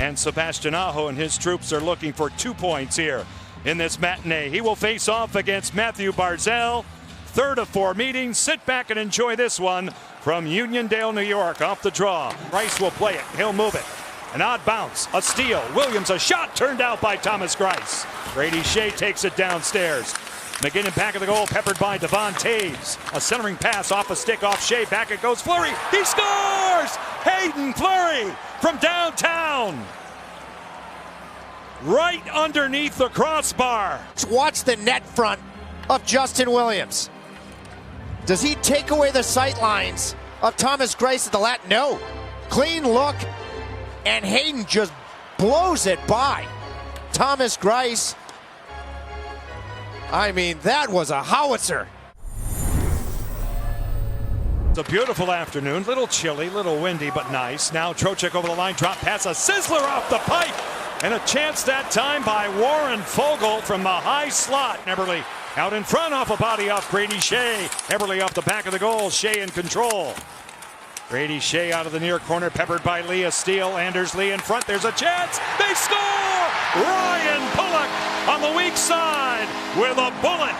And Sebastian Aho and his troops are looking for 2 points here in this matinee. He will face off against Matthew Barzal. Third of 4 meetings. Sit back and enjoy this one from Uniondale, New York, off the draw. Grice will play it. He'll move it. An odd bounce, a steal. Williams, a shot turned out by Thomas Grice. Brady Shea takes it downstairs. McGinnon back of the goal, peppered by Devon Taves. A centering pass off a stick off Shea. Back it goes. Fleury. He scores! Hayden Fleury from downtown. Right underneath the crossbar. Watch the net front of Justin Williams. Does he take away the sight lines of Thomas Grice at the lat? No. Clean look, and Hayden just blows it by Thomas Grice. I mean, that was a howitzer. It's a beautiful afternoon, little chilly, little windy, but nice. Now Trocheck over the line, drop pass, a sizzler off the pipe, and a chance that time by Warren Fogle from the high slot. Eberle out in front off a body off Brady Shea. Eberle off the back of the goal, Shea in control. Brady Shea out of the near corner, peppered by Lee, a steal. Anders Lee in front, there's a chance, they score! Ryan Pulock on the weak side with a bullet.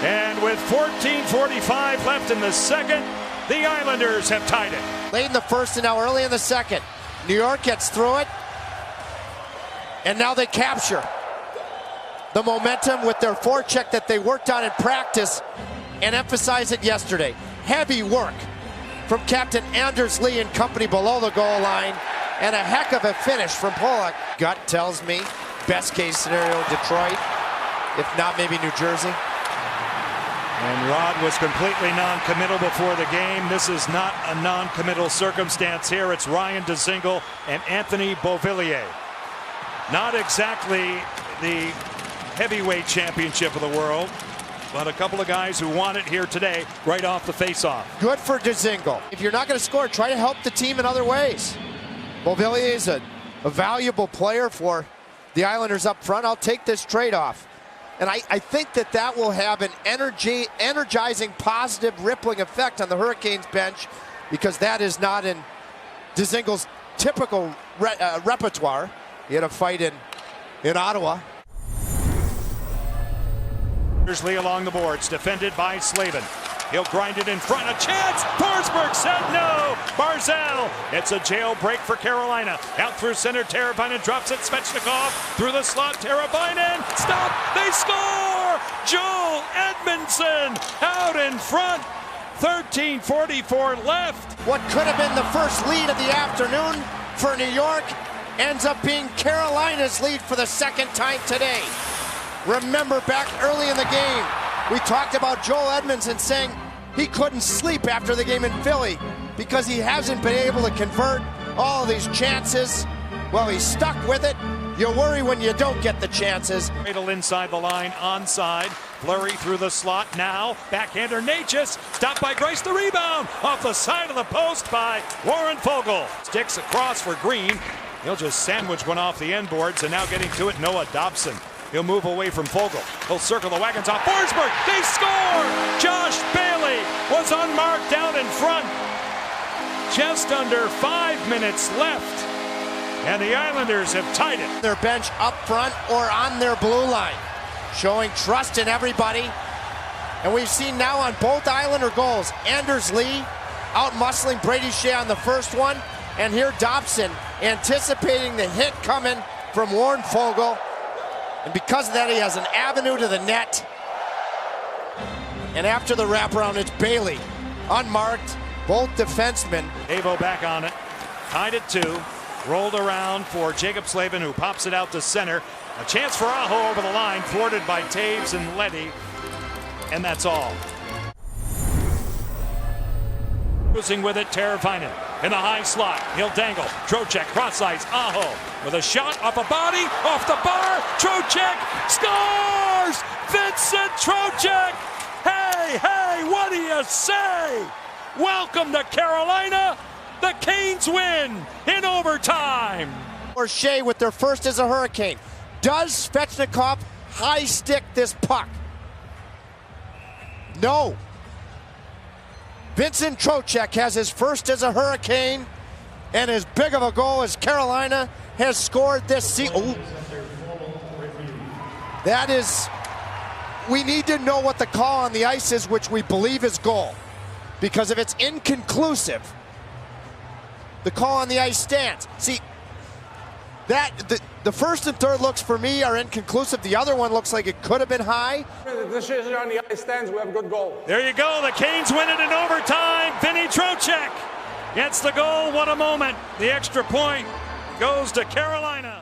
And with 14:45 left in the second, the Islanders have tied it. Late in the first and now early in the second. New York gets through it. And now they capture the momentum with their forecheck that they worked on in practice and emphasized it yesterday. Heavy work from Captain Anders Lee and company below the goal line. And a heck of a finish from Pulock. Gut tells me best case scenario Detroit, if not maybe New Jersey. And Rod was completely non-committal before the game. This is not a non-committal circumstance here. It's Ryan Dzingel and Anthony Beauvillier. Not exactly the heavyweight championship of the world, but a couple of guys who won it here today right off the face-off. Good for Dzingel. If you're not going to score, try to help the team in other ways. Beauvillier is a valuable player for the Islanders up front. I'll take this trade-off. And I think that will have an energizing, positive, rippling effect on the Hurricanes bench, because that is not in Dzingel's typical repertoire. He had a fight in Ottawa. Here's Lee along the boards, defended by Slavin. He'll grind it in front, a chance! Forsberg said no! Barzal, it's a jailbreak for Carolina. Out through center, Teravainen drops it, Svechnikov through the slot, Teravainen, stop, they score! Joel Edmondson out in front, 13:44 left. What could have been the first lead of the afternoon for New York ends up being Carolina's lead for the second time today. Remember back early in the game, we talked about Joel Edmondson saying he couldn't sleep after the game in Philly because he hasn't been able to convert all these chances. Well, he's stuck with it. You worry when you don't get the chances. Middle inside the line, onside. Fleury through the slot now. Backhander Natchez, stopped by Grice, the rebound. Off the side of the post by Warren Fogle. Sticks across for Green. He'll just sandwich one off the end boards, and now getting to it, Noah Dobson. He'll move away from Fogle. He'll circle the wagons off Forsberg. They score! Josh Bailey was unmarked down in front. Just under 5 minutes left. And the Islanders have tied it. Their bench up front or on their blue line. Showing trust in everybody. And we've seen now on both Islander goals, Anders Lee out-muscling Brady Shea on the first one. And here Dobson anticipating the hit coming from Warren Fogle. And because of that, he has an avenue to the net. And after the wraparound, it's Bailey. Unmarked, both defensemen. Avo back on it. Tied at 2. Rolled around for Jacob Slavin, who pops it out to center. A chance for Aho over the line, thwarted by Taves and Leddy. And that's all. Losing with it, Teravainen in the high slot. He'll dangle. Trocheck, cross ice. Aho with a shot off a body, off the bar. Trocheck scores! Vincent Trocheck! Hey, hey, what do you say? Welcome to Carolina. The Canes win in overtime. Or Shea with their first as a Hurricane. Does Svechnikov high stick this puck? No. Vincent Trocheck has his first as a Hurricane, And as big of a goal as Carolina has scored this season. That is, we need to know what the call on the ice is, which we believe is goal. Because if it's inconclusive, the call on the ice stands. See, the first and third looks for me are inconclusive. The other one looks like it could have been high. The decision on the ice stands. We have a good goal. There you go. The Canes win it in overtime. Vinny Trocheck gets the goal. What a moment. The extra point goes to Carolina.